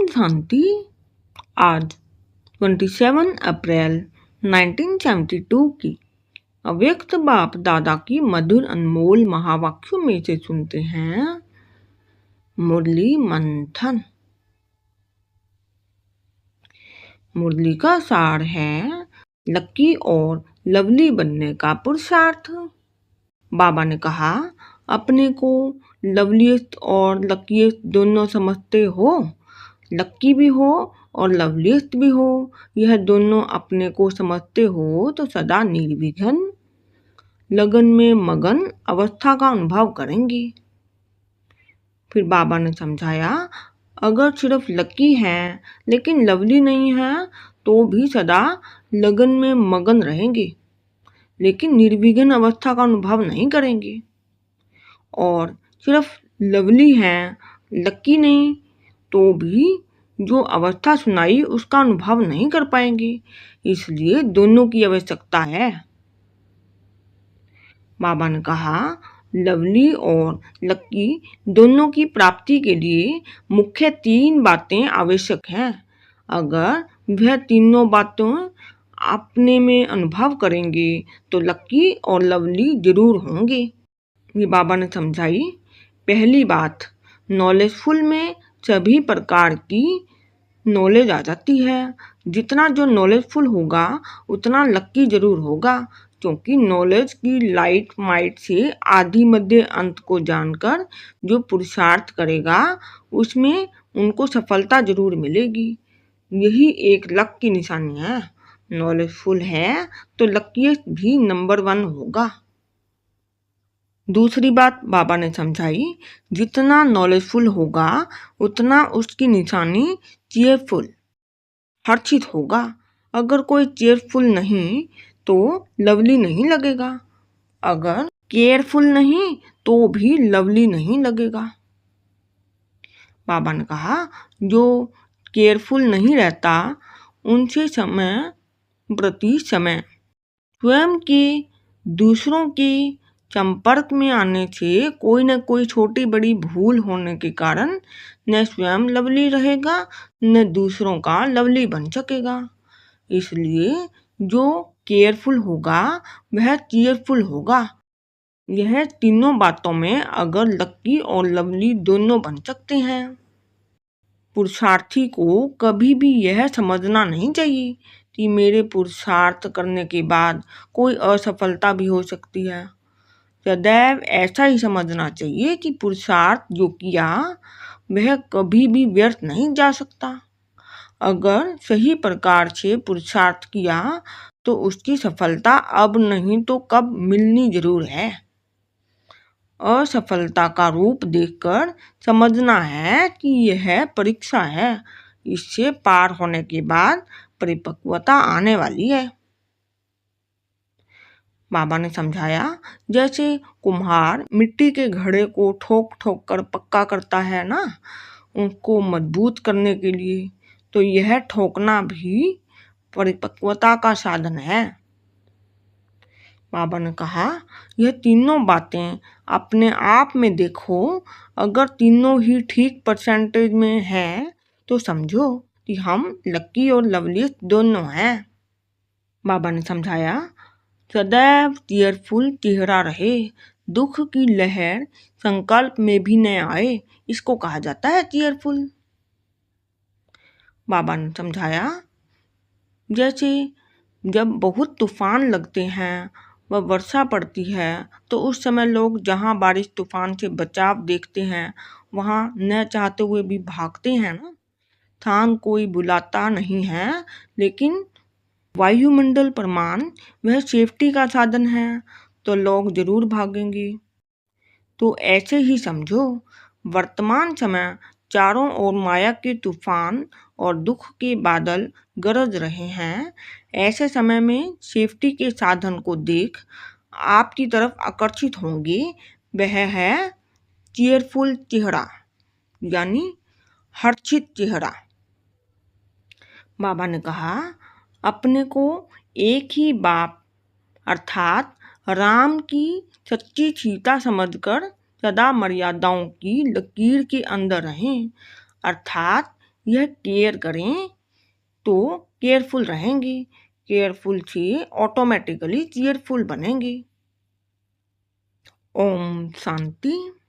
ओम शांति। आज 27 अप्रैल 1972 की अव्यक्त बाप दादा की मधुर अनमोल महावाक्यों में से सुनते हैं मुरली मंथन। मुरली का सार है लक्की और लवली बनने का पुरुषार्थ। बाबा ने कहा, अपने को लवलीस्ट और लकीस्ट दोनों समझते हो। लक्की भी हो और लवलीस्ट भी हो, यह दोनों अपने को समझते हो तो सदा निर्विघ्न लगन में मगन अवस्था का अनुभव करेंगे। फिर बाबा ने समझाया, अगर सिर्फ लक्की है लेकिन लवली नहीं है तो भी सदा लगन में मगन रहेंगे, लेकिन निर्विघ्न अवस्था का अनुभव नहीं करेंगे। और सिर्फ लवली है, लक्की नहीं, तो भी जो अवस्था सुनाई उसका अनुभव नहीं कर पाएंगे। इसलिए दोनों की आवश्यकता है। बाबा ने कहा, लवली और लक्की दोनों की प्राप्ति के लिए मुख्य 3 बातें आवश्यक हैं। अगर वह तीनों बातें अपने में अनुभव करेंगे तो लक्की और लवली जरूर होंगे। ये बाबा ने समझाई। पहली बात, नॉलेजफुल में सभी प्रकार की नॉलेज आ जाती है। जितना जो नॉलेजफुल होगा उतना लक्की जरूर होगा, क्योंकि नॉलेज की लाइट माइट से आदि मध्य अंत को जानकर जो पुरुषार्थ करेगा उसमें उनको सफलता जरूर मिलेगी। यही एक लक की निशानी है। नॉलेजफुल है तो लक्कीस्ट भी नंबर 1 होगा। दूसरी बात बाबा ने समझाई, जितना नॉलेजफुल होगा उतना उसकी निशानी चेयरफुल हर्षित होगा। अगर कोई चेयरफुल नहीं तो लवली नहीं लगेगा, अगर केयरफुल नहीं तो भी लवली नहीं लगेगा। बाबा ने कहा, जो केयरफुल नहीं रहता उनसे समय प्रति समय स्वयं के दूसरों के संपर्क में आने से कोई न कोई छोटी बड़ी भूल होने के कारण न स्वयं लवली रहेगा न दूसरों का लवली बन सकेगा। इसलिए जो केयरफुल होगा वह चीयरफुल होगा। यह तीनों बातों में अगर लक्की और लवली दोनों बन सकते हैं। पुरुषार्थी को कभी भी यह समझना नहीं चाहिए कि मेरे पुरुषार्थ करने के बाद कोई असफलता भी हो सकती है। सदैव ऐसा ही समझना चाहिए कि पुरुषार्थ जो किया वह कभी भी व्यर्थ नहीं जा सकता। अगर सही प्रकार से पुरुषार्थ किया तो उसकी सफलता अब नहीं तो कब मिलनी जरूर है। असफलता का रूप देखकर समझना है कि यह परीक्षा है, इससे पार होने के बाद परिपक्वता आने वाली है। बाबा ने समझाया, जैसे कुम्हार मिट्टी के घड़े को ठोक ठोक कर पक्का करता है ना, उनको मजबूत करने के लिए, तो यह ठोकना भी परिपक्वता का साधन है। बाबा ने कहा, यह तीनों बातें अपने आप में देखो। अगर तीनों ही ठीक परसेंटेज में हैं तो समझो कि हम लक्की और लवली दोनों हैं। बाबा ने समझाया, सदैव चेयरफुल चेहरा रहे, दुख की लहर संकल्प में भी न आए, इसको कहा जाता है चेयरफुल। बाबा ने समझाया, जैसे जब बहुत तूफान लगते हैं व वर्षा पड़ती है तो उस समय लोग जहाँ बारिश तूफान से बचाव देखते हैं वहाँ न चाहते हुए भी भागते हैं ना। थान कोई बुलाता नहीं है, लेकिन वायुमंडल प्रमाण वह सेफ्टी का साधन है तो लोग जरूर भागेंगे। तो ऐसे ही समझो, वर्तमान समय चारों ओर माया के तूफान और दुख के बादल गरज रहे हैं। ऐसे समय में सेफ्टी के साधन को देख आपकी तरफ आकर्षित होंगे। वह है चीयरफुल चेहरा, यानी हर्षित चेहरा। बाबा ने कहा, अपने को एक ही बाप अर्थात राम की सच्ची सीता समझकर सदा मर्यादाओं की लकीर के अंदर रहें, अर्थात यह केयर करें तो केयरफुल रहेंगी, केयरफुल से ऑटोमेटिकली केयरफुल बनेंगी। ओम शांति।